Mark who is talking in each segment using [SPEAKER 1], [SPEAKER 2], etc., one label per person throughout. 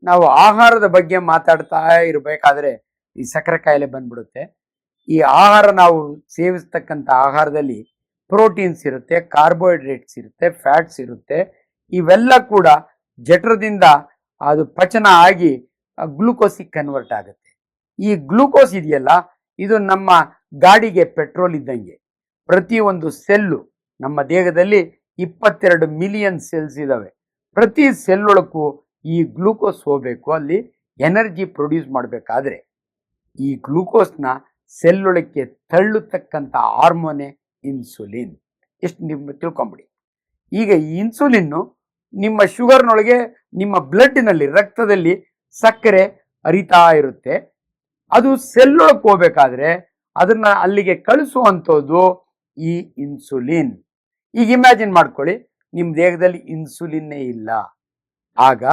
[SPEAKER 1] ನಾವು ಆಹಾರದ ಬಗ್ಗೆ ಮಾತಾಡ್ತಾ ಇರಬೇಕಾದ್ರೆ ಈ ಸಕ್ಕರೆ ಕಾಯಿಲೆ ಬಂದ್ಬಿಡುತ್ತೆ. ಈ ಆಹಾರ ನಾವು ಸೇವಿಸ್ತಕ್ಕಂಥ ಆಹಾರದಲ್ಲಿ ಪ್ರೋಟೀನ್ಸ್ ಇರುತ್ತೆ, ಕಾರ್ಬೋಹೈಡ್ರೇಟ್ಸ್ ಇರುತ್ತೆ, ಫ್ಯಾಟ್ಸ್ ಇರುತ್ತೆ. ಇವೆಲ್ಲ ಕೂಡ ಜಠರದಿಂದ ಅದು ಪಚನ ಆಗಿ ಗ್ಲೂಕೋಸಿಗೆ ಕನ್ವರ್ಟ್ ಆಗುತ್ತೆ. ಈ ಗ್ಲೂಕೋಸ್ ಇದೆಯಲ್ಲ, ಇದು ನಮ್ಮ ಗಾಡಿಗೆ ಪೆಟ್ರೋಲ್ ಇದ್ದಂಗೆ. ಪ್ರತಿಯೊಂದು ಸೆಲ್ಲು ನಮ್ಮ ದೇಹದಲ್ಲಿ 22 ಮಿಲಿಯನ್ ಸೆಲ್ಸ್ ಇದ್ದಾವೆ. ಪ್ರತಿ ಸೆಲ್ ಒಳಕ್ಕೂ ಈ ಗ್ಲೂಕೋಸ್ ಹೋಗಬೇಕು. ಅಲ್ಲಿ ಎನರ್ಜಿ ಪ್ರೊಡ್ಯೂಸ್ ಮಾಡಬೇಕಾದ್ರೆ ಈ ಗ್ಲೂಕೋಸ್ನ ಸೆಲ್ ಒಳಕ್ಕೆ ತಳ್ಳುತ್ತಕ್ಕಂಥ ಹಾರ್ಮೋನೇ ಇನ್ಸುಲಿನ್. ಎಷ್ಟು ನಿಮ್ಮ ತಿಳ್ಕೊಂಬಿಡಿ. ಈಗ ಈ ಇನ್ಸುಲಿನ್ನು ನಿಮ್ಮ ಶುಗರ್ನೊಳಗೆ, ನಿಮ್ಮ ಬ್ಲಡ್ನಲ್ಲಿ, ರಕ್ತದಲ್ಲಿ ಸಕ್ಕರೆ ಹರಿತಾ ಇರುತ್ತೆ. ಅದು ಸೆಲ್ ಒಳಗೆ ಹೋಗ್ಬೇಕಾದ್ರೆ ಅದನ್ನ ಅಲ್ಲಿಗೆ ಕಳಿಸುವಂಥದ್ದು ಈ ಇನ್ಸುಲಿನ್. ಈಗ ಇಮ್ಯಾಜಿನ್ ಮಾಡ್ಕೊಳ್ಳಿ, ನಿಮ್ಮ ದೇಹದಲ್ಲಿ ಇನ್ಸುಲಿನ್ನೇ ಇಲ್ಲ. ಆಗ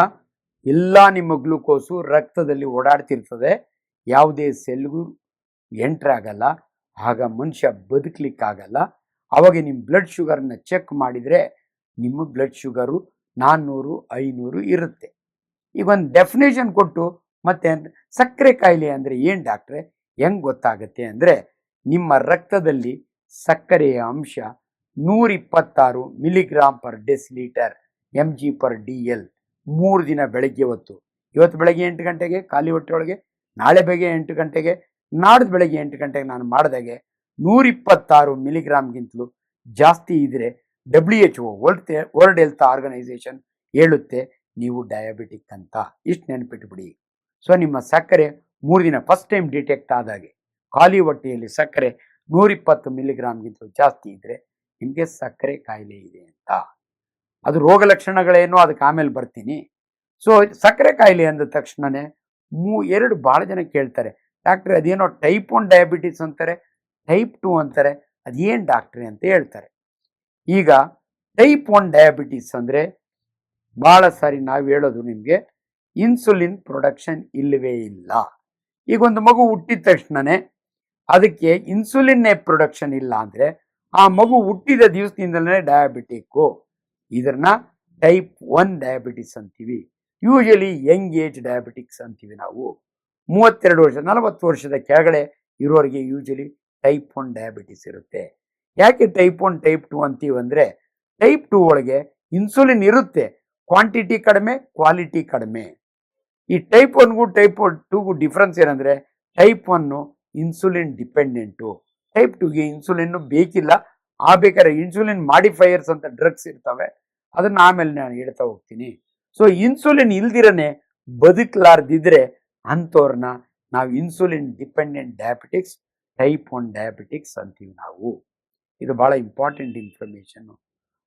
[SPEAKER 1] ಎಲ್ಲ ನಿಮ್ಮ ಗ್ಲೂಕೋಸು ರಕ್ತದಲ್ಲಿ ಓಡಾಡ್ತಿರ್ತದೆ, ಯಾವುದೇ ಸೆಲ್ಗೂ ಎಂಟ್ರ್ ಆಗಲ್ಲ. ಆಗ ಮನುಷ್ಯ ಬದುಕಲಿಕ್ಕಾಗಲ್ಲ. ಅವಾಗ ನಿಮ್ಮ ಬ್ಲಡ್ ಶುಗರ್ನ ಚೆಕ್ ಮಾಡಿದರೆ ನಿಮ್ಮ ಬ್ಲಡ್ ಶುಗರು 400, 500 ಇರುತ್ತೆ. ಈಗ ಒಂದು ಡೆಫಿನೇಷನ್ ಕೊಟ್ಟು ಮತ್ತೆ ಸಕ್ಕರೆ ಕಾಯಿಲೆ ಅಂದರೆ ಏನು ಡಾಕ್ಟ್ರೆ, ಹೆಂಗೆ ಗೊತ್ತಾಗುತ್ತೆ ಅಂದರೆ, ನಿಮ್ಮ ರಕ್ತದಲ್ಲಿ ಸಕ್ಕರೆಯ ಅಂಶ 126 ಮಿಲಿಗ್ರಾಮ್ ಪರ್ ಡೆಸಿಲೀಟರ್ mg/dl 3 ದಿನ ಬೆಳಗ್ಗೆ ಹೊತ್ತು. ಇವತ್ತು ಬೆಳಗ್ಗೆ 8 ಗಂಟೆಗೆ ಖಾಲಿ ಹೊಟ್ಟೆಯೊಳಗೆ, ನಾಳೆ ಬೆಳಗ್ಗೆ 8 ಗಂಟೆಗೆ, ನಾಡ್ದು ಬೆಳಗ್ಗೆ 8 ಗಂಟೆಗೆ ನಾನು ಮಾಡಿದಾಗೆ 126 ಮಿಲಿಗ್ರಾಮ್ಗಿಂತಲೂ ಜಾಸ್ತಿ ಇದ್ದರೆ WHO ವರ್ಲ್ಡ್ ಹೆಲ್ತ್ ಆರ್ಗನೈಸೇಷನ್ ಹೇಳುತ್ತೆ ನೀವು ಡಯಾಬಿಟಿಕ್ ಅಂತ. ಇಷ್ಟು ನೆನಪಿಟ್ಬಿಡಿ. ಸೊ ನಿಮ್ಮ ಸಕ್ಕರೆ 3 ದಿನ ಫಸ್ಟ್ ಟೈಮ್ ಡಿಟೆಕ್ಟ್ ಆದಾಗೆ ಖಾಲಿ ಹೊಟ್ಟೆಯಲ್ಲಿ ಸಕ್ಕರೆ 120 ಮಿಲಿಗ್ರಾಮ್ಗಿಂತಲೂ ಜಾಸ್ತಿ ಇದ್ದರೆ ನಿಮಗೆ ಸಕ್ಕರೆ ಕಾಯಿಲೆ ಇದೆ ಅಂತ. ಅದು ರೋಗ ಲಕ್ಷಣಗಳೇನೋ ಅದಕ್ಕೆ ಆಮೇಲೆ ಬರ್ತೀನಿ. ಸೊ ಸಕ್ಕರೆ ಕಾಯಿಲೆ ಅಂದ ತಕ್ಷಣನೇ ಎರಡು ಭಾಳ ಜನ ಕೇಳ್ತಾರೆ, ಡಾಕ್ಟ್ರೆ ಅದೇನೋ ಟೈಪ್ 1 ಡಯಾಬಿಟಿಸ್ ಅಂತಾರೆ, ಟೈಪ್ 2 ಅಂತಾರೆ, ಅದೇನು ಡಾಕ್ಟ್ರೆ ಅಂತ ಹೇಳ್ತಾರೆ. ಈಗ ಟೈಪ್ 1 ಡಯಾಬಿಟಿಸ್ ಅಂದರೆ ಭಾಳ ಸಾರಿ ನಾವು ಹೇಳೋದು ನಿಮಗೆ ಇನ್ಸುಲಿನ್ ಪ್ರೊಡಕ್ಷನ್ ಇಲ್ಲವೇ ಇಲ್ಲ. ಈಗ ಒಂದು ಮಗು ಹುಟ್ಟಿದ ತಕ್ಷಣನೇ ಅದಕ್ಕೆ ಇನ್ಸುಲಿನ್ನೇ ಪ್ರೊಡಕ್ಷನ್ ಇಲ್ಲ ಅಂದರೆ ಆ ಮಗು ಹುಟ್ಟಿದ ದಿವಸದಿಂದಲೇ ಡಯಾಬಿಟಿಕ್ಕು. ಇದನ್ನ ಟೈಪ್ 1 ಡಯಾಬಿಟಿಸ್ ಅಂತೀವಿ. ಯೂಶಲಿ ಯಂಗ್ ಏಜ್ ಡಯಾಬಿಟಿಕ್ಸ್ ಅಂತೀವಿ ನಾವು. 32 ವರ್ಷ 40 ವರ್ಷದ ಕೆಳಗಡೆ ಇರೋರಿಗೆ ಯೂಶಲಿ ಟೈಪ್ 1 ಡಯಾಬಿಟಿಸ್ ಇರುತ್ತೆ. ಯಾಕೆ ಟೈಪ್ 1 ಟೈಪ್ 2 ಅಂತೀವಿ ಅಂದರೆ, ಟೈಪ್ 2 ಒಳಗೆ ಇನ್ಸುಲಿನ್ ಇರುತ್ತೆ, ಕ್ವಾಂಟಿಟಿ ಕಡಿಮೆ, ಕ್ವಾಲಿಟಿ ಕಡಿಮೆ. ಈ ಟೈಪ್ 1ಗೂ ಟೈಪ್ 2ಗೂ ಡಿಫ್ರೆನ್ಸ್ ಏನಂದರೆ, ಟೈಪ್ 1 ಇನ್ಸುಲಿನ್ ಡಿಪೆಂಡೆಂಟು, ಟೈಪ್ 2ಗೆ ಇನ್ಸುಲಿನ್ ಬೇಕಿಲ್ಲ. ಬೇಕಾದ್ರೆ ಇನ್ಸುಲಿನ್ ಮಾಡಿಫೈಯರ್ಸ್ ಅಂತ ಡ್ರಗ್ಸ್ ಇರ್ತವೆ, ಅದನ್ನು ಆಮೇಲೆ ನಾನು ಹೇಳ್ತಾ ಹೋಗ್ತೀನಿ. ಸೊ ಇನ್ಸುಲಿನ್ ಇಲ್ದಿರನೆ ಬದುಕಲಾರ್ದಿದ್ರೆ ಅಂಥವ್ರನ್ನ ನಾವು insulin dependent diabetics, type 1 diabetics ಅಂತೀವಿ ನಾವು. ಇದು ಭಾಳ ಇಂಪಾರ್ಟೆಂಟ್ ಇನ್ಫಾರ್ಮೇಷನ್ನು.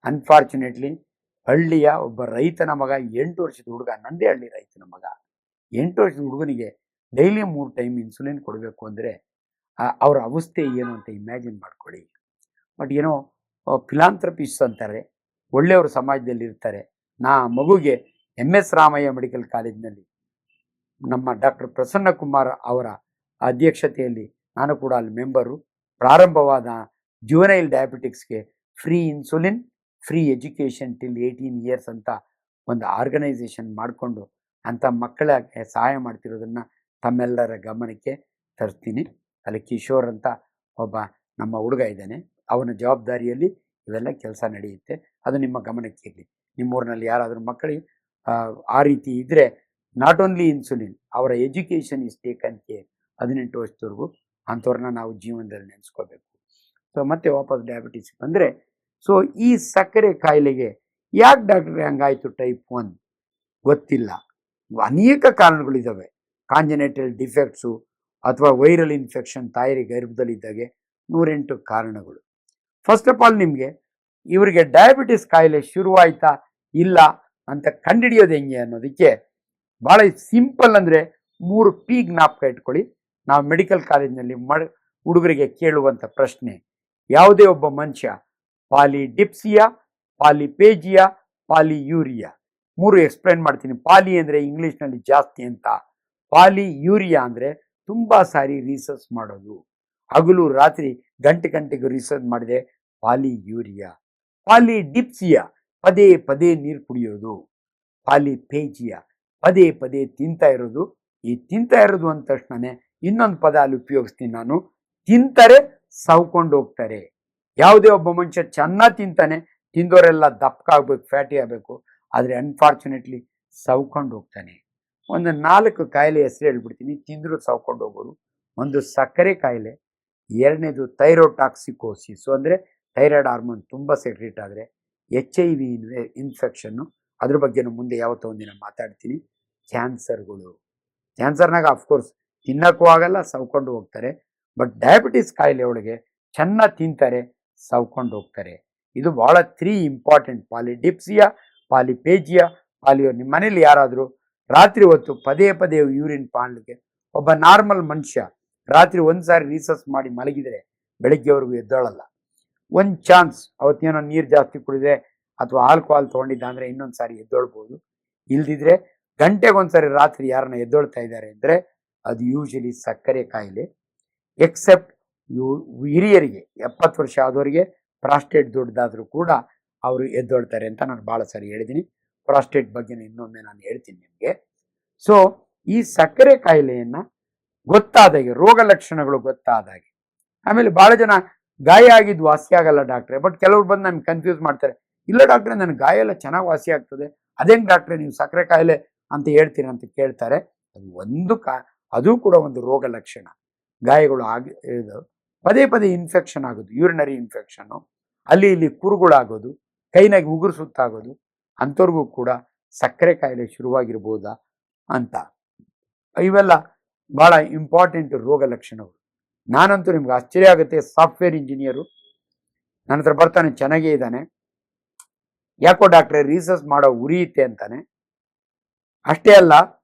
[SPEAKER 1] ಅನ್ಫಾರ್ಚುನೇಟ್ಲಿ ಹಳ್ಳಿಯ ಒಬ್ಬ ರೈತನ ಮಗ, 8 ವರ್ಷದ ಹುಡುಗ, ನಂದೇ ಹಳ್ಳಿ ರೈತನ ಮಗ, 8 ವರ್ಷದ ಹುಡುಗನಿಗೆ ಡೈಲಿ 3 ಟೈಮ್ ಇನ್ಸುಲಿನ್ ಕೊಡಬೇಕು ಅಂದರೆ ಅವರ ಅವಸ್ಥೆ ಏನು ಅಂತ ಇಮ್ಯಾಜಿನ್ ಮಾಡ್ಕೊಳ್ಳಿ. ಬಟ್ ಏನೋ ಫಿಲಾಂಥ್ರಪಿಸ್ಟ್ ಅಂತಾರೆ, ಒಳ್ಳೆಯವರು ಸಮಾಜದಲ್ಲಿ ಇರ್ತಾರೆ. ಮಗುಗೆ MS ರಾಮಯ್ಯ ಮೆಡಿಕಲ್ ಕಾಲೇಜಿನಲ್ಲಿ ನಮ್ಮ ಡಾಕ್ಟರ್ ಪ್ರಸನ್ನ ಕುಮಾರ್ ಅವರ ಅಧ್ಯಕ್ಷತೆಯಲ್ಲಿ ನಾನು ಕೂಡ ಅಲ್ಲಿ ಮೆಂಬರು. ಪ್ರಾರಂಭವಾದ ಜುವೆನೈಲ್ ಡಯಾಬಿಟಿಕ್ಸ್ಗೆ free insulin, free education till 18 years ಅಂತ ಒಂದು ಆರ್ಗನೈಸೇಷನ್ ಮಾಡಿಕೊಂಡು ಅಂಥ ಮಕ್ಕಳಿಗೆ ಸಹಾಯ ಮಾಡ್ತಿರೋದನ್ನು ತಮ್ಮೆಲ್ಲರ ಗಮನಕ್ಕೆ ತರ್ತೀನಿ. ಅಲ್ಲಿ ಕಿಶೋರ್ ಅಂತ ಒಬ್ಬ ನಮ್ಮ ಹುಡುಗ ಇದ್ದಾನೆ, ಅವನ ಜವಾಬ್ದಾರಿಯಲ್ಲಿ ಇವೆಲ್ಲ ಕೆಲಸ ನಡೆಯುತ್ತೆ. ಅದು ನಿಮ್ಮ ಗಮನಕ್ಕೆ ಇರಲಿ. ನಿಮ್ಮೂರಿನಲ್ಲಿ ಯಾರಾದರೂ ಮಕ್ಕಳಿಗೆ ಆ ರೀತಿ ಇದ್ದರೆ, ನಾಟ್ ಓನ್ಲಿ ಇನ್ಸುಲಿನ್, ಅವರ ಎಜುಕೇಷನ್ ಇಸ್ ಟೇಕನ್ ಕೇರ್. 18 ವರ್ಷದವರೆಗೂ ಅಂಥವ್ರನ್ನ ನಾವು ಜೀವನದಲ್ಲಿ ನೆನೆಸ್ಕೋಬೇಕು. ಸೊ ಮತ್ತೆ ವಾಪಸ್ ಡಯಾಬಿಟಿಸ್ ಬಂದರೆ, ಸೊ ಈ ಸಕ್ಕರೆ ಕಾಯಿಲೆಗೆ ಯಾಕೆ ಡಾಕ್ಟ್ರೆ ಹಂಗಾಯಿತು ಟೈಪ್ 1 ಗೊತ್ತಿಲ್ಲ. ಅನೇಕ ಕಾರಣಗಳಿದ್ದಾವೆ. ಕಾಂಜನೆಟಲ್ ಡಿಫೆಕ್ಟ್ಸು ಅಥವಾ ವೈರಲ್ ಇನ್ಫೆಕ್ಷನ್ ತಾಯಿಯ ಗರ್ಭದಲ್ಲಿದ್ದಾಗೆ 108 ಕಾರಣಗಳು. ಫಸ್ಟ್ ಆಫ್ ಆಲ್ ನಿಮಗೆ ಇವರಿಗೆ ಡಯಾಬಿಟಿಸ್ ಕಾಯಿಲೆ ಶುರುವಾಯ್ತಾ ಇಲ್ಲ ಅಂತ ಕಂಡುಹಿಡಿಯೋದು ಹೆಂಗೆ ಅನ್ನೋದಕ್ಕೆ ಭಾಳ ಸಿಂಪಲ್. ಅಂದರೆ 3 P ಜ್ಞಾಪಕ ಇಟ್ಕೊಳ್ಳಿ. ನಾವು ಮೆಡಿಕಲ್ ಕಾಲೇಜಿನಲ್ಲಿ ಹುಡುಗರಿಗೆ ಕೇಳುವಂಥ ಪ್ರಶ್ನೆ, ಯಾವುದೇ ಒಬ್ಬ ಮನುಷ್ಯ ಪಾಲಿಡಿಪ್ಸಿಯಾ, ಪಾಲಿಪೇಜಿಯಾ, ಪಾಲಿಯೂರಿಯಾ, 3 ಎಕ್ಸ್ಪ್ಲೇನ್ ಮಾಡ್ತೀನಿ. ಪಾಲಿ ಅಂದರೆ ಇಂಗ್ಲೀಷ್ನಲ್ಲಿ ಜಾಸ್ತಿ ಅಂತ, ಪಾಲಿಯೂರಿಯಾ ಅಂದರೆ ತುಂಬ ಸಾರಿ ರಿಸರ್ಚ್ ಮಾಡೋದು, ಹಗಲು ರಾತ್ರಿ ಗಂಟೆಗೂ ರಿಸರ್ಚ್ ಮಾಡಿದೆ, ಪಾಲಿಯೂರಿಯಾ. ಪಾಲಿಡಿಪ್ಸಿಯಾ ಪದೇ ಪದೇ ನೀರು ಕುಡಿಯೋದು. ಪಾಲಿಪೇಜಿಯಾ ಪದೇ ಪದೇ ತಿಂತಾ ಇರೋದು. ಈ ತಿಂತಾ ಇರೋದು ಅಂದ ತಕ್ಷಣನೇ ಇನ್ನೊಂದು ಪದ ಅಲ್ಲಿ ಉಪಯೋಗಿಸ್ತೀನಿ ನಾನು, ತಿಂತಾರೆ ಸವ್ಕೊಂಡು ಹೋಗ್ತಾರೆ. ಯಾವುದೇ ಒಬ್ಬ ಮನುಷ್ಯ ಚೆನ್ನಾಗಿ ತಿಂತಾನೆ, ತಿಂದವರೆಲ್ಲ ದಪ್ಪ ಆಗ್ಬೇಕು, ಫ್ಯಾಟಿ ಆಗಬೇಕು, ಆದರೆ ಅನ್ಫಾರ್ಚುನೇಟ್ಲಿ ಸವ್ಕೊಂಡು ಹೋಗ್ತಾನೆ. ಒಂದು 4 ಕಾಯಿಲೆ ಹೆಸರು ಹೇಳ್ಬಿಡ್ತೀನಿ, ತಿಂದರೂ ಸವ್ಕೊಂಡು ಹೋಗೋರು. ಒಂದು ಸಕ್ಕರೆ ಕಾಯಿಲೆ, ಎರಡನೇದು ಥೈರೋಟಾಕ್ಸಿಕೋಸಿಸ್ ಅಂದರೆ ಥೈರಾಯ್ಡ್ ಹಾರ್ಮೋನ್ ತುಂಬ ಸೆಕ್ರೇಟ್ ಆದರೆ, HIV ಇನ್ಫೆಕ್ಷನ್ನು, ಅದ್ರ ಬಗ್ಗೆನೂ ಮುಂದೆ ಯಾವತ್ತೋ ಒಂದಿನ ಮಾತಾಡ್ತೀನಿ. ಕ್ಯಾನ್ಸರ್ಗಳು, ಕ್ಯಾನ್ಸರ್ನಾಗ ಅಫ್ಕೋರ್ಸ್ ತಿನ್ನಕ್ಕೂ ಆಗಲ್ಲ, ಸವ್ಕೊಂಡು ಹೋಗ್ತಾರೆ. ಬಟ್ ಡಯಾಬಿಟಿಸ್ ಕಾಯಿಲೆ ಒಳಗೆ ಚೆನ್ನಾಗಿ ತಿಂತಾರೆ, ಸವ್ಕೊಂಡು ಹೋಗ್ತಾರೆ. ಇದು ಭಾಳ 3 ಇಂಪಾರ್ಟೆಂಟ್. ಪಾಲಿಡಿಪ್ಸಿಯಾ, ಪಾಲಿಪೇಜಿಯಾ, ಪಾಲಿಯೋ. ನಿಮ್ಮ ಮನೇಲಿ ಯಾರಾದರೂ ರಾತ್ರಿ ಹೊತ್ತು ಪದೇ ಪದೇ ಯೂರಿನ್ ಮಾಡಲಿಕ್ಕೆ, ಒಬ್ಬ ನಾರ್ಮಲ್ ಮನುಷ್ಯ ರಾತ್ರಿ ಒಂದು ಸಾರಿ ರೀಸಸ್ ಮಾಡಿ ಮಲಗಿದರೆ ಬೆಳಗ್ಗೆವರೆಗೂ ಎದ್ದೋಳಲ್ಲ. ಒಂದು ಚಾನ್ಸ್ ಅವತ್ತೇನೋ ನೀರು ಜಾಸ್ತಿ ಕುಡಿದೆ ಅಥವಾ ಆಲ್ಕೋಹಾಲ್ ತೊಗೊಂಡಿದ್ದ ಅಂದರೆ ಇನ್ನೊಂದು ಸಾರಿ ಎದ್ದೊಳ್ಬೋದು. ಇಲ್ದಿದ್ರೆ ಗಂಟೆಗೊಂದ್ಸರಿ ರಾತ್ರಿ ಯಾರನ್ನ ಎದ್ದೊಳ್ತಾ ಇದ್ದಾರೆ ಅಂದರೆ ಅದು ಯೂಶಲಿ ಸಕ್ಕರೆ ಕಾಯಿಲೆ. ಎಕ್ಸೆಪ್ಟ್ ಹಿರಿಯರಿಗೆ 70 ವರ್ಷ ಆದವರಿಗೆ ಪ್ರಾಸ್ಟೇಟ್ ದೊಡ್ಡದಾದರೂ ಕೂಡ ಅವರು ಎದ್ದೊಳ್ತಾರೆ ಅಂತ ನಾನು ಭಾಳ ಸಾರಿ ಹೇಳಿದ್ದೀನಿ. ಪ್ರಾಸ್ಟೇಟ್ ಬಗ್ಗೆ ಇನ್ನೊಮ್ಮೆ ನಾನು ಹೇಳ್ತೀನಿ ನಿಮಗೆ. ಸೊ ಈ ಸಕ್ಕರೆ ಕಾಯಿಲೆಯನ್ನು ಗೊತ್ತಾದಾಗೆ, ರೋಗ ಲಕ್ಷಣಗಳು ಗೊತ್ತಾದಾಗೆ, ಆಮೇಲೆ ಭಾಳ ಜನ ಗಾಯ ಆಗಿದ್ದು ವಾಸಿ ಆಗಲ್ಲ ಡಾಕ್ಟ್ರೆ, ಬಟ್ ಕೆಲವ್ರು ಬಂದು ನಮ್ಗೆ ಕನ್ಫ್ಯೂಸ್ ಮಾಡ್ತಾರೆ. ಇಲ್ಲ ಡಾಕ್ಟ್ರೆ, ನನ್ನ ಗಾಯ ಎಲ್ಲ ಚೆನ್ನಾಗಿ ವಾಸಿ ಆಗ್ತದೆ, ಅದೇನು ಡಾಕ್ಟ್ರೆ ನೀವು ಸಕ್ಕರೆ ಕಾಯಿಲೆ ಅಂತ ಹೇಳ್ತೀರ ಅಂತ ಕೇಳ್ತಾರೆ. ಅದು ಅದು ಕೂಡ ಒಂದು ರೋಗ ಲಕ್ಷಣ. ಗಾಯಗಳು ಪದೇ ಪದೇ ಇನ್ಫೆಕ್ಷನ್ ಆಗೋದು, ಯೂರಿನರಿ ಇನ್ಫೆಕ್ಷನ್ನು, ಅಲ್ಲಿ ಇಲ್ಲಿ ಕುರುಗಳಾಗೋದು, ಕೈನಾಗಿ ಉಗುರು ಸುತ್ತಾಗೋದು, ಅಂಥವ್ರಿಗೂ ಕೂಡ ಸಕ್ಕರೆ ಕಾಯಿಲೆ ಶುರುವಾಗಿರ್ಬೋದಾ ಅಂತ. ಇವೆಲ್ಲ ಭಾಳ ಇಂಪಾರ್ಟೆಂಟ್ ರೋಗ ಲಕ್ಷಣಗಳು. ನಾನಂತೂ ನಿಮ್ಗೆ ಆಶ್ಚರ್ಯ ಆಗುತ್ತೆ, ಸಾಫ್ಟ್ವೇರ್ ಇಂಜಿನಿಯರು ನನ್ನ ಹತ್ರ ಬರ್ತಾನೆ, ಚೆನ್ನಾಗೇ ಇದ್ದಾನೆ, ಯಾಕೋ ಡಾಕ್ಟ್ರೆ ರೀಸರ್ಚ್ ಮಾಡೋ ಉರಿಯುತ್ತೆ ಅಂತಾನೆ. ಅಷ್ಟೇ ಅಲ್ಲ,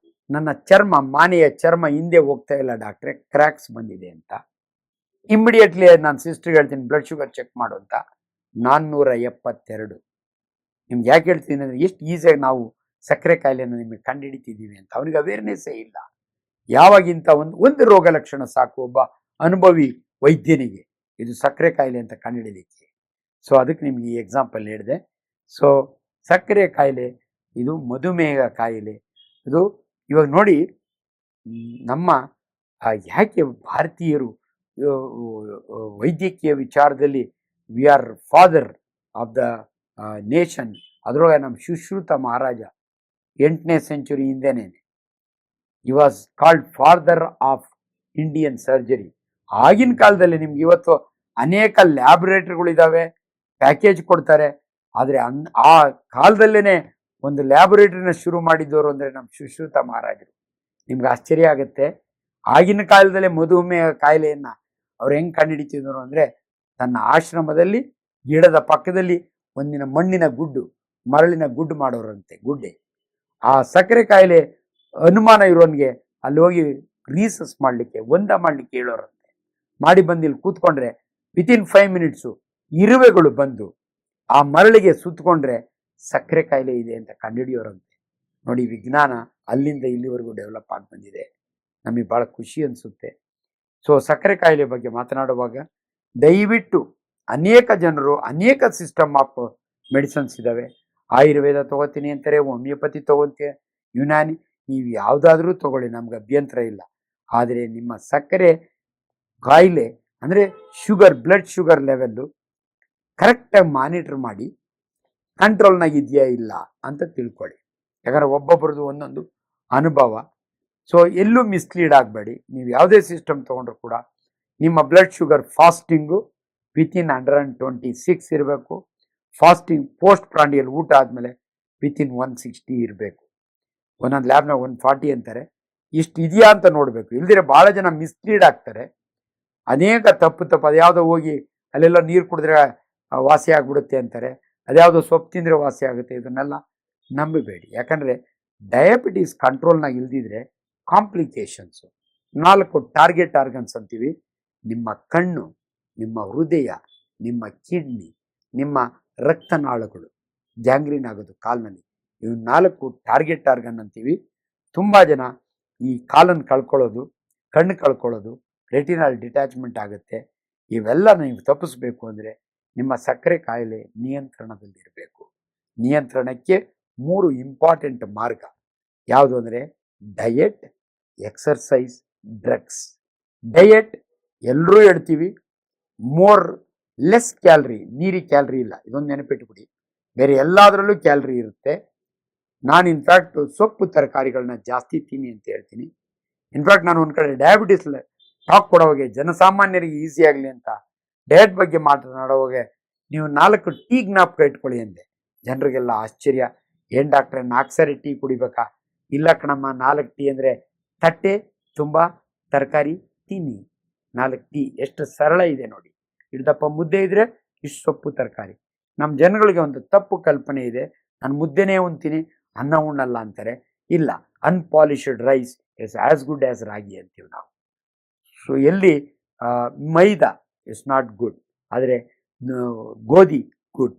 [SPEAKER 1] ನನ್ನ ಚರ್ಮ, ಮಾನೆಯ ಚರ್ಮ ಹಿಂದೆ ಹೋಗ್ತಾ ಇಲ್ಲ ಡಾಕ್ಟ್ರೆ, ಕ್ರ್ಯಾಕ್ಸ್ ಬಂದಿದೆ ಅಂತ. ಇಮ್ಮಿಡಿಯೇಟ್ಲಿ ನಾನು ಸಿಸ್ಟರ್ಗೆ ಹೇಳ್ತೀನಿ ಬ್ಲಡ್ ಶುಗರ್ ಚೆಕ್ ಮಾಡು ಅಂತ. 472. ನಿಮ್ಗೆ ಯಾಕೆ ಹೇಳ್ತೀನಿ ಅಂದರೆ ಎಷ್ಟು ಈಸಿಯಾಗಿ ನಾವು ಸಕ್ಕರೆ ಕಾಯಿಲೆಯನ್ನು ನಿಮಗೆ ಕಂಡುಹಿಡಿತಿದ್ದೀವಿ ಅಂತ. ಅವನಿಗೆ ಅವೇರ್ನೆಸ್ಸೇ ಇಲ್ಲ. ಯಾವಾಗಿಂತ ಒಂದು ರೋಗ ಲಕ್ಷಣ ಸಾಕು ಒಬ್ಬ ಅನುಭವಿ ವೈದ್ಯನಿಗೆ ಇದು ಸಕ್ಕರೆ ಕಾಯಿಲೆ ಅಂತ ಕಂಡುಹಿಡಿಯಲಿಕ್ಕೆ. ಸೊ ಅದಕ್ಕೆ ನಿಮ್ಗೆ ಈ ಎಕ್ಸಾಂಪಲ್ ಹೇಳಿದೆ. ಸೊ ಸಕ್ಕರೆ ಕಾಯಿಲೆ ಇದು ಮಧುಮೇಹ ಕಾಯಿಲೆ. ಇದು ಇವಾಗ ನೋಡಿ, ನಮ್ಮ ಯಾಕೆ ಭಾರತೀಯರು ವೈದ್ಯಕೀಯ ವಿಚಾರದಲ್ಲಿ we are father of the nation. ಅದರೊಳಗೆ ನಮ್ಮ ಸುಶ್ರುತ ಮಹಾರಾಜ 8ನೇ ಸೆಂಚುರಿ ಹಿಂದೆನೇ ಈ was called father of Indian surgery. ಆಗಿನ ಕಾಲದಲ್ಲಿ ನಿಮ್ಗೆ ಇವತ್ತು ಅನೇಕ ಲ್ಯಾಬೊರೇಟರಿಗಳಿದ್ದಾವೆ, ಪ್ಯಾಕೇಜ್ ಕೊಡ್ತಾರೆ. ಆದರೆ ಆ ಕಾಲದಲ್ಲೇ ಒಂದು ಲ್ಯಾಬೊರೇಟರಿನ ಶುರು ಮಾಡಿದ್ದವರು ಅಂದರೆ ನಮ್ಮ ಸುಶ್ರುತ ಮಹಾರಾಜರು. ನಿಮ್ಗೆ ಆಶ್ಚರ್ಯ ಆಗುತ್ತೆ, ಆಗಿನ ಕಾಲದಲ್ಲೇ ಮಧುಮೇಹ ಕಾಯಿಲೆಯನ್ನು ಅವ್ರು ಹೆಂಗೆ ಕಂಡುಹಿಡಿತಿದ್ರು ಅಂದರೆ, ತನ್ನ ಆಶ್ರಮದಲ್ಲಿ ಗಿಡದ ಪಕ್ಕದಲ್ಲಿ ಒಂದಿನ ಮಣ್ಣಿನ ಗುಡ್ಡು, ಮರಳಿನ ಗುಡ್ಡು ಮಾಡೋರಂತೆ, ಗುಡ್ಡೆ. ಆ ಸಕ್ಕರೆ ಕಾಯಿಲೆ ಅನುಮಾನ ಇರೋನಿಗೆ ಅಲ್ಲಿ ಹೋಗಿ ರೀಸರ್ಚ್ ಮಾಡಲಿಕ್ಕೆ, ಮಾಡಲಿಕ್ಕೆ ಹೇಳೋರಂತೆ. ಮಾಡಿ ಬಂದು ಇಲ್ಲಿ ಕೂತ್ಕೊಂಡ್ರೆ ವಿತಿನ್ 5 ಮಿನಿಟ್ಸು ಇರುವೆಗಳು ಬಂದು ಆ ಮರಳಿಗೆ ಸುತ್ತಕೊಂಡ್ರೆ ಸಕ್ಕರೆ ಕಾಯಿಲೆ ಇದೆ ಅಂತ ಕಂಡುಹಿಡಿಯೋರಂತೆ. ನೋಡಿ, ವಿಜ್ಞಾನ ಅಲ್ಲಿಂದ ಇಲ್ಲಿವರೆಗೂ ಡೆವಲಪ್ ಆಗಿ ಬಂದಿದೆ. ನಮಗೆ ಭಾಳ ಖುಷಿ ಅನಿಸುತ್ತೆ. ಸೊ ಸಕ್ಕರೆ ಕಾಯಿಲೆ ಬಗ್ಗೆ ಮಾತನಾಡುವಾಗ ದಯವಿಟ್ಟು ಅನೇಕ ಜನರು ಅನೇಕ ಸಿಸ್ಟಮ್ ಆಫ್ ಮೆಡಿಸನ್ಸ್ ಇದ್ದಾವೆ. ಆಯುರ್ವೇದ ತೊಗೋತೀನಿ ಅಂತಾರೆ, ಹೋಮಿಯೋಪತಿ ತೊಗೊತೀವಿ, ಯುನಾನಿ, ನೀವು ಯಾವುದಾದ್ರೂ ತೊಗೊಳ್ಳಿ, ನಮ್ಗೆ ಅಭ್ಯಂತರ ಇಲ್ಲ. ಆದರೆ ನಿಮ್ಮ ಸಕ್ಕರೆ ಕಾಯಿಲೆ ಅಂದರೆ ಶುಗರ್, ಬ್ಲಡ್ ಶುಗರ್ ಲೆವೆಲ್ಲು ಕರೆಕ್ಟಾಗಿ ಮಾನಿಟ್ರ್ ಮಾಡಿ ಕಂಟ್ರೋಲ್ನಾಗ ಇದೆಯಾ ಇಲ್ಲ ಅಂತ ತಿಳ್ಕೊಳ್ಳಿ. ಯಾಕಂದರೆ ಒಬ್ಬೊಬ್ರದ್ದು ಒಂದೊಂದು ಅನುಭವ. ಸೊ ಎಲ್ಲೂ ಮಿಸ್ಲೀಡ್ ಆಗಬೇಡಿ. ನೀವು ಯಾವುದೇ ಸಿಸ್ಟಮ್ ತೊಗೊಂಡ್ರು ಕೂಡ ನಿಮ್ಮ ಬ್ಲಡ್ ಶುಗರ್ ಫಾಸ್ಟಿಂಗು ವಿತಿನ್ 126 ಇರಬೇಕು. ಫಾಸ್ಟಿಂಗ್ ಪೋಸ್ಟ್ ಪ್ರಾಂಡಿಯಲ್ ಊಟ ಆದಮೇಲೆ ವಿತಿನ್ 160 ಇರಬೇಕು. ಒಂದೊಂದು ಲ್ಯಾಬ್ನಾಗ 140 ಅಂತಾರೆ. ಇಷ್ಟು ಇದೆಯಾ ಅಂತ ನೋಡಬೇಕು. ಇಲ್ದಿರೆ ಭಾಳ ಜನ ಮಿಸ್ಲೀಡ್ ಆಗ್ತಾರೆ. ಅನೇಕ ತಪ್ಪು ಅದ್ಯಾವುದೋ ಹೋಗಿ ಅಲ್ಲೆಲ್ಲ ನೀರು ಕುಡಿದ್ರೆ ವಾಸಿ ಆಗಿಬಿಡುತ್ತೆ ಅಂತಾರೆ, ಅದ್ಯಾವುದೋ ಸೊಪ್ಪು ತಿಂದರೆ ವಾಸಿ ಆಗುತ್ತೆ. ಇದನ್ನೆಲ್ಲ ನಂಬಬೇಡಿ. ಯಾಕಂದರೆ ಡಯಾಬಿಟೀಸ್ ಕಂಟ್ರೋಲ್ನಾಗ ಇಲ್ದಿದ್ರೆ ಕಾಂಪ್ಲಿಕೇಶನ್ಸು. 4 ಟಾರ್ಗೆಟ್ ಆರ್ಗನ್ಸ್ ಅಂತೀವಿ. ನಿಮ್ಮ ಕಣ್ಣು, ನಿಮ್ಮ ಹೃದಯ, ನಿಮ್ಮ ಕಿಡ್ನಿ, ನಿಮ್ಮ ರಕ್ತನಾಳಗಳು ಗ್ಯಾಂಗ್ರೀನ್ ಆಗೋದು ಕಾಲಿನಲ್ಲಿ. ಇವು 4 ಟಾರ್ಗೆಟ್ ಆರ್ಗನ್ ಅಂತೀವಿ. ತುಂಬ ಜನ ಈ ಕಾಲನ್ನು ಕಳ್ಕೊಳ್ಳೋದು, ಕಣ್ಣು ಕಳ್ಕೊಳ್ಳೋದು, ರೆಟಿನಲ್ ಡಿಟ್ಯಾಚ್ಮೆಂಟ್ ಆಗುತ್ತೆ. ಇವೆಲ್ಲ ನೀವು ತಪ್ಪಿಸ್ಬೇಕು ಅಂದರೆ ನಿಮ್ಮ ಸಕ್ಕರೆ ಕಾಯಿಲೆ ನಿಯಂತ್ರಣದಲ್ಲಿರಬೇಕು. ನಿಯಂತ್ರಣಕ್ಕೆ 3 ಇಂಪಾರ್ಟೆಂಟ್ ಮಾರ್ಗ. ಯಾವುದು ಅಂದರೆ ಡಯೆಟ್, ಎಕ್ಸರ್ಸೈಸ್, ಡ್ರಗ್ಸ್. ಡಯೆಟ್ ಎಲ್ಲರೂ ಹೇಳ್ತೀವಿ, ಮೋರ್ ಲೆಸ್ ಕ್ಯಾಲ್ರಿ, ನೀರಿಗೆ ಕ್ಯಾಲ್ರಿ ಇಲ್ಲ, ಇದೊಂದು ನೆನಪಿಟ್ಬಿಡಿ. ಬೇರೆ ಎಲ್ಲದರಲ್ಲೂ ಕ್ಯಾಲ್ರಿ ಇರುತ್ತೆ. ನಾನು ಇನ್ಫ್ಯಾಕ್ಟ್ ಸೊಪ್ಪು ತರಕಾರಿಗಳನ್ನ ಜಾಸ್ತಿ ತಿನ್ನಿ ಅಂತ ಹೇಳ್ತೀನಿ. ಇನ್ಫ್ಯಾಕ್ಟ್ ನಾನು ಒಂದು ಕಡೆ ಡಯಾಬಿಟಿಸ್ ಟಾಕ್ ಕೊಡೋವಾಗೆ ಜನಸಾಮಾನ್ಯರಿಗೆ ಈಸಿ ಆಗಲಿ ಅಂತ ಡಯಟ್ ಬಗ್ಗೆ ಮಾತನಾಡೋವಾಗೆ ನೀವು 4 ಟೀ ಜ್ಞಾಪಕ ಇಟ್ಕೊಳ್ಳಿ ಅಂದೆ. ಜನರಿಗೆಲ್ಲ ಆಶ್ಚರ್ಯ, ಏನು ಡಾಕ್ಟ್ರೆ 4 ಸಾರಿ ಟೀ ಕುಡಿಬೇಕಾ? ಇಲ್ಲ ಕಣಮ್ಮ, 4 ಟೀ ಅಂದರೆ ತಟ್ಟೆ ತುಂಬ ತರಕಾರಿ ತಿನ್ನಿ. 4 ಟೀ ಎಷ್ಟು ಸರಳ ಇದೆ ನೋಡಿ. ಹಿಡ್ದಪ್ಪ ಮುದ್ದೆ ಇದ್ರೆ ಇಷ್ಟು ಸೊಪ್ಪು ತರಕಾರಿ. ನಮ್ಮ ಜನಗಳಿಗೆ ಒಂದು ತಪ್ಪು ಕಲ್ಪನೆ ಇದೆ, ನಾನು ಮುದ್ದೆನೇ ಉಣ್ತೀನಿ ಅನ್ನ ಉಣ್ಣಲ್ಲ ಅಂತಾರೆ. ಇಲ್ಲ, unpolished rice is as good as ragi ಅಂತೀವಿ ನಾವು. ಸೊ ಎಲ್ಲಿ ಮೈದಾ ಇಸ್ ನಾಟ್ ಗುಡ್, ಆದರೆ ಗೋಧಿ ಗುಡ್,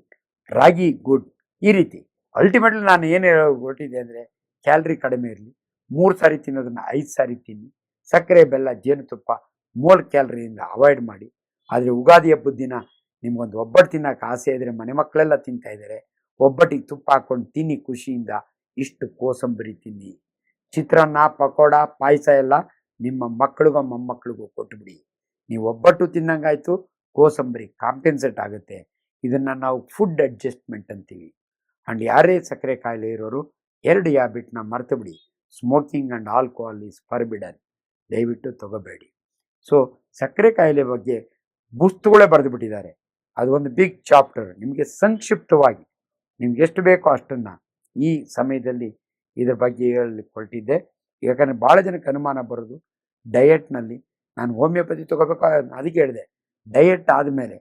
[SPEAKER 1] ರಾಗಿ ಗುಡ್. ಈ ರೀತಿ ಅಲ್ಟಿಮೇಟ್ಲಿ ನಾನು ಏನು ಹೊರಟಿದೆ ಅಂದರೆ ಕ್ಯಾಲ್ರಿ ಕಡಿಮೆ ಇರಲಿ, 3 ಸಾರಿ ತಿನ್ನೋದನ್ನು 5 ಸಾರಿ ತಿನ್ನಿ. ಸಕ್ಕರೆ, ಬೆಲ್ಲ, ಜೇನುತುಪ್ಪ ಮೋಲ್ ಕ್ಯಾಲ್ರಿಯಿಂದ ಅವಾಯ್ಡ್ ಮಾಡಿ. ಆದರೆ ಉಗಾದಿ ಹಬ್ಬದ ದಿನ ನಿಮ್ಗೊಂದು ಒಬ್ಬಟ್ಟು ತಿನ್ನೋಕೆ ಆಸೆ ಇದ್ದರೆ, ಮನೆ ಮಕ್ಕಳೆಲ್ಲ ತಿಂತಾ ಇದ್ದಾರೆ, ಒಬ್ಬಟ್ಟಿಗೆ ತುಪ್ಪ ಹಾಕ್ಕೊಂಡು ತಿನ್ನಿ ಖುಷಿಯಿಂದ. ಇಷ್ಟು ಕೋಸಂಬರಿ ತಿನ್ನಿ. ಚಿತ್ರಾನ್ನ, ಪಕೋಡ, ಪಾಯಸ ಎಲ್ಲ ನಿಮ್ಮ ಮಕ್ಕಳಿಗೋ ಮೊಮ್ಮಕ್ಕಳಿಗೂ ಕೊಟ್ಟುಬಿಡಿ. ನೀವು ಒಬ್ಬಟ್ಟು ತಿನ್ನಂಗಾಯ್ತು, ಕೋಸಂಬರಿ ಕಾಂಪೆನ್ಸೇಟ್ ಆಗುತ್ತೆ. ಇದನ್ನು ನಾವು ಫುಡ್ ಅಡ್ಜಸ್ಟ್ಮೆಂಟ್ ಅಂತೀವಿ. ಆ್ಯಂಡ್ ಯಾರೇ ಸಕ್ಕರೆ ಕಾಯಿಲೆ ಇರೋರು 2 ಹ್ಯಾಬಿಟ್ನ ಮರೆತು ಬಿಡಿ. Smoking and alcohol is forbidden. ದಯವಿಟ್ಟು ತಗೋಬೇಡಿ. ಸೊ ಸಕ್ಕರೆ ಕಾಯಿಲೆ ಬಗ್ಗೆ ಪುಸ್ತಕಗಳೇ ಬರೆದು ಬಿಟ್ಟಿದ್ದಾರೆ. ಅದು ಒಂದು ಬಿಗ್ ಚಾಪ್ಟರ್. ನಿಮಗೆ ಸಂಕ್ಷಿಪ್ತವಾಗಿ ನಿಮ್ಗೆ ಎಷ್ಟು ಬೇಕೋ ಅಷ್ಟನ್ನು ಈ ಸಮಯದಲ್ಲಿ ಇದ್ರ ಬಗ್ಗೆ ಹೇಳಿಕೊಟ್ಟಿದ್ದೆ. ಯಾಕಂದರೆ ಭಾಳ ಜನಕ್ಕೆ ಅನುಮಾನ ಬರೋದು ಡಯೆಟ್ನಲ್ಲಿ ನಾನು ಹೋಮಿಯೋಪತಿ ತೊಗೋಬೇಕು, ಅದಕ್ಕೆ ಹೇಳಿದೆ. ಡಯೆಟ್ ಆದಮೇಲೆ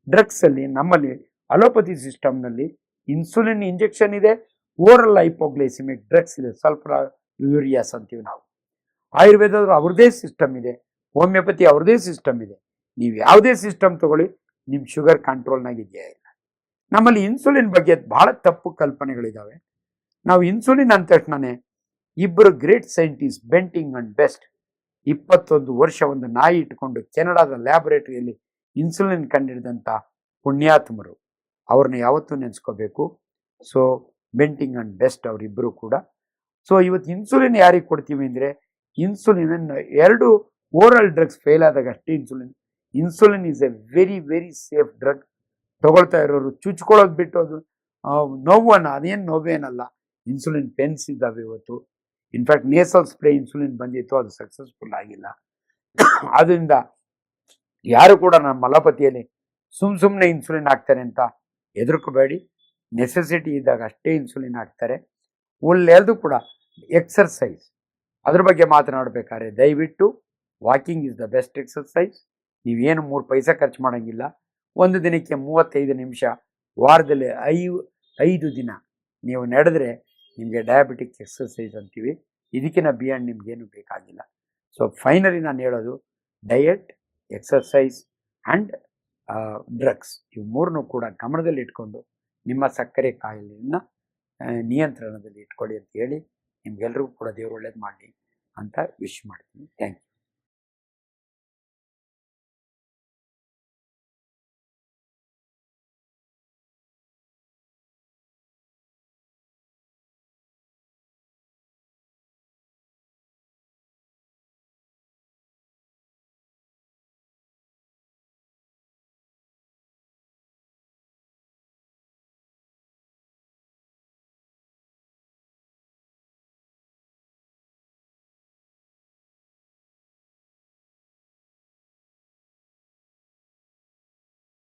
[SPEAKER 1] ಡ್ರಗ್ಸಲ್ಲಿ ನಮ್ಮಲ್ಲಿ ಅಲೋಪತಿ ಸಿಸ್ಟಮ್ನಲ್ಲಿ ಇನ್ಸುಲಿನ್ ಇಂಜೆಕ್ಷನ್ ಇದೆ, ಓರಲ್ ಹೈಪೋಗ್ಲೈಸಿಮಿಕ್ ಡ್ರಗ್ಸ್ ಇದೆ, ಸಲ್ಫರ್ ಯೂರಿಯಾಸ್ ಅಂತೀವಿ ನಾವು. ಆಯುರ್ವೇದದ್ರು ಅವ್ರದ್ದೇ ಸಿಸ್ಟಮ್ ಇದೆ, ಹೋಮಿಯೋಪತಿ ಅವ್ರದ್ದೇ ಸಿಸ್ಟಮ್ ಇದೆ. ನೀವು ಯಾವುದೇ ಸಿಸ್ಟಮ್ ತಗೊಳ್ಳಿ, ನಿಮ್ಮ ಶುಗರ್ ಕಂಟ್ರೋಲ್ನಾಗಿದೆಯಾ ಇಲ್ಲ. ನಮ್ಮಲ್ಲಿ ಇನ್ಸುಲಿನ್ ಬಗ್ಗೆ ಭಾಳ ತಪ್ಪು ಕಲ್ಪನೆಗಳಿದ್ದಾವೆ. ನಾವು ಇನ್ಸುಲಿನ್ ಅಂದ ತಕ್ಷಣನೇ ಇಬ್ಬರು great scientist, Bentinck and best, 21 ವರ್ಷ ಒಂದು ನಾಯಿ ಇಟ್ಕೊಂಡು ಕೆನಡಾದ ಲ್ಯಾಬೊರೇಟರಿಯಲ್ಲಿ ಇನ್ಸುಲಿನ್ ಕಂಡಿಡಿದಂಥ ಪುಣ್ಯಾತ್ಮರು, ಅವ್ರನ್ನ ಯಾವತ್ತೂ ನೆನೆಸ್ಕೋಬೇಕು. ಸೊ ಬೆಂಟಿಂಗ್ ಅಂಡ್ ಬೆಸ್ಟ್ ಅವರಿಬ್ಬರು ಕೂಡ. ಸೊ ಇವತ್ತು ಇನ್ಸುಲಿನ್ ಯಾರಿಗೆ ಕೊಡ್ತೀವಿ ಅಂದರೆ, ಇನ್ಸುಲಿನ್ 2 ಓರಲ್ ಡ್ರಗ್ಸ್ ಫೇಲ್ ಆದಾಗ ಅಷ್ಟೇ insulin is A very very safe drug. ತಗೊಳ್ತಾ ಇರೋರು ಚುಚ್ಕೊಳ್ಳೋದು ಬಿಟ್ಟು ಅದು ನೋವನ್ನು, ಅದೇನು ನೋವೇನಲ್ಲ. ಇನ್ಸುಲಿನ್ ಪೆನ್ಸ್ ಇದ್ದಾವೆ ಇವತ್ತು. ಇನ್ಫ್ಯಾಕ್ಟ್ ನೇಸಲ್ ಸ್ಪ್ರೇ ಇನ್ಸುಲಿನ್ ಬಂದಿತ್ತು, ಅದು ಸಕ್ಸಸ್ಫುಲ್ ಆಗಿಲ್ಲ. ಆದ್ದರಿಂದ ಯಾರು ಕೂಡ ನಮ್ಮ ಅಲೋಪತಿಯಲ್ಲಿ ಸುಮ್ಮನೆ ಇನ್ಸುಲಿನ್ ಹಾಕ್ತಾರೆ ಅಂತ ಹೆದರ್ಕೋಬೇಡಿ. ನೆಸೆಸಿಟಿ ಇದ್ದಾಗ ಅಷ್ಟೇ ಇನ್ಸುಲಿನ್ ಹಾಕ್ತಾರೆ. ಒಳ್ಳೆಯದು ಕೂಡ ಎಕ್ಸರ್ಸೈಸ್, ಅದ್ರ ಬಗ್ಗೆ ಮಾತನಾಡಬೇಕಾದ್ರೆ ದಯವಿಟ್ಟು walking is the best exercise. ನೀವೇನು 3 ಪೈಸೆ ಖರ್ಚು ಮಾಡೋಂಗಿಲ್ಲ. ಒಂದು ದಿನಕ್ಕೆ 35 ನಿಮಿಷ, ವಾರದಲ್ಲಿ 5 ದಿನ ನೀವು ನಡೆದ್ರೆ ನಿಮಗೆ ಡಯಾಬಿಟಿಕ್ ಎಕ್ಸರ್ಸೈಸ್ ಅಂತೀವಿ. ಇದಕ್ಕಿಂತ ಬಿಯಾಂಡ್ ನಿಮಗೇನು ಬೇಕಾಗಿಲ್ಲ. ಸೊ ಫೈನಲಿ ನಾನು ಹೇಳೋದು, ಡಯೆಟ್, ಎಕ್ಸರ್ಸೈಸ್ ಆ್ಯಂಡ್ ಡ್ರಗ್ಸ್, ಇವು 3 ಕೂಡ ಗಮನದಲ್ಲಿ ಇಟ್ಕೊಂಡು ನಿಮ್ಮ ಸಕ್ಕರೆ ಕಾಯಿಲೆಯನ್ನು ನಿಯಂತ್ರಣದಲ್ಲಿ ಇಟ್ಕೊಳ್ಳಿ ಅಂತ ಹೇಳಿ, ನಿಮ್ಗೆಲ್ರಿಗೂ ಕೂಡ ದೇವರು ಒಳ್ಳೇದು ಮಾಡಲಿ ಅಂತ ವಿಶ್ ಮಾಡ್ತೀನಿ. Thank you.